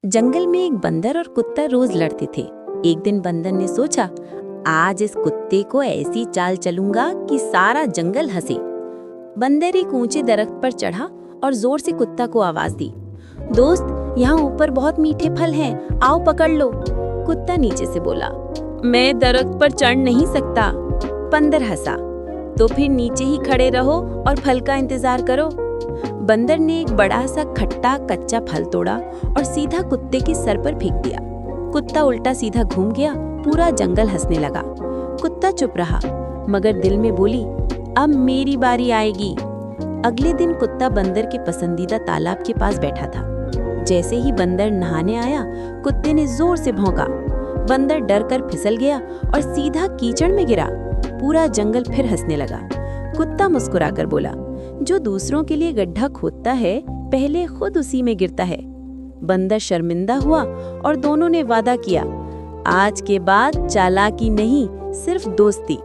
जंगल में एक बंदर और कुत्ता रोज लड़ते थे। एक दिन बंदर ने सोचा, आज इस कुत्ते को ऐसी चाल चलूंगा कि सारा जंगल हंसे। बंदर एक ऊंचे दरख्त पर चढ़ा और जोर से कुत्ता को आवाज दी, दोस्त, यहाँ ऊपर बहुत मीठे फल हैं, आओ पकड़ लो। कुत्ता नीचे से बोला, मैं दरख्त पर चढ़ नहीं सकता। बंदर हंसा, तो फिर नीचे ही खड़े रहो और फल का इंतजार करो। बंदर ने एक बड़ा सा खट्टा कच्चा फल तोड़ा और सीधा कुत्ते के सर पर फेंक दिया। कुत्ता उल्टा सीधा घूम गया, पूरा जंगल हंसने लगा। कुत्ता चुप रहा, मगर दिल में बोली, अब मेरी बारी आएगी। अगले दिन कुत्ता बंदर के पसंदीदा तालाब के पास बैठा था। जैसे ही बंदर नहाने आया, कुत्ते ने जोर से भौंका। बंदर डर कर फिसल गया और सीधा कीचड़ में गिरा। पूरा जंगल फिर हंसने लगा। कुत्ता मुस्कुराकर बोला, जो दूसरों के लिए गड्ढा खोदता है, पहले खुद उसी में गिरता है। बंदर शर्मिंदा हुआ और दोनों ने वादा किया, आज के बाद चालाकी नहीं, सिर्फ दोस्ती।